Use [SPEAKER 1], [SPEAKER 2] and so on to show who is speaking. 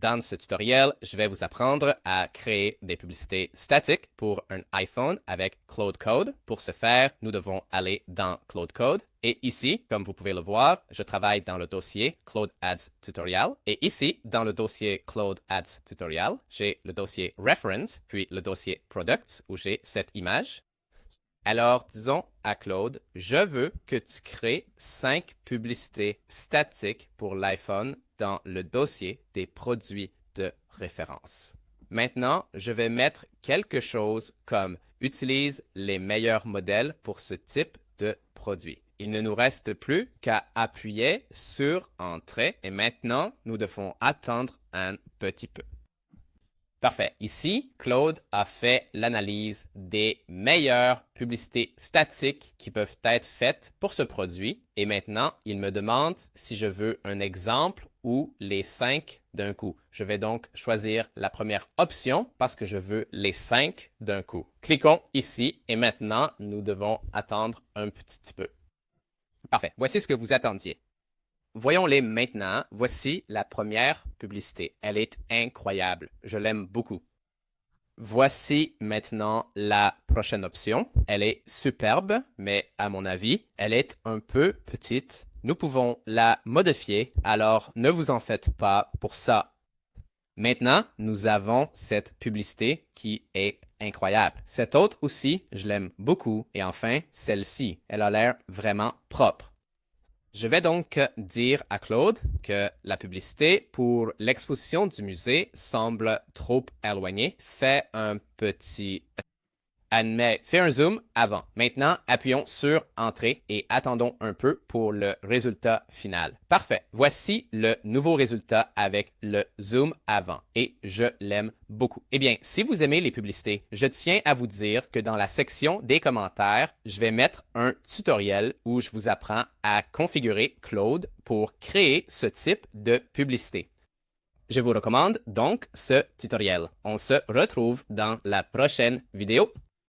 [SPEAKER 1] dans ce tutoriel, je vais vous apprendre à créer des publicités statiques pour un iPhone avec Claude Code. Pour ce faire, nous devons aller dans Claude Code. Et ici, comme vous pouvez le voir, je travaille dans le dossier Claude Ads Tutorial. Et ici, dans le dossier Claude Ads Tutorial, j'ai le dossier Reference, puis le dossier Products, où j'ai cette image. Alors, disons à Claude, je veux que tu crées 5 publicités statiques pour l'iPhone dans le dossier des produits de référence. Maintenant, je vais mettre quelque chose comme « Utilise les meilleurs modèles pour ce type de produit ». Il ne nous reste plus qu'à appuyer sur « Entrée » et maintenant, nous devons attendre un petit peu. Parfait. Ici, Claude a fait l'analyse des meilleures publicités statiques qui peuvent être faites pour ce produit. Et maintenant, il me demande si je veux un exemple ou les 5 d'un coup. Je vais donc choisir la première option parce que je veux les 5 d'un coup. Cliquons ici et maintenant, nous devons attendre un petit peu. Parfait. Voici ce que vous attendiez. Voyons-les maintenant. Voici la première publicité. Elle est incroyable. Je l'aime beaucoup. Voici maintenant la prochaine option. Elle est superbe, mais à mon avis, elle est un peu petite. Nous pouvons la modifier, alors ne vous en faites pas pour ça. Maintenant, nous avons cette publicité qui est incroyable. Cette autre aussi, je l'aime beaucoup. Et enfin, celle-ci, elle a l'air vraiment propre. Je vais donc dire à Claude que la publicité pour l'exposition du musée semble trop éloignée. Fais un zoom avant. Maintenant, appuyons sur Entrée et attendons un peu pour le résultat final. Parfait. Voici le nouveau résultat avec le zoom avant et je l'aime beaucoup. Eh bien, si vous aimez les publicités, je tiens à vous dire que dans la section des commentaires, je vais mettre un tutoriel où je vous apprends à configurer Claude pour créer ce type de publicité. Je vous recommande donc ce tutoriel. On se retrouve dans la prochaine vidéo.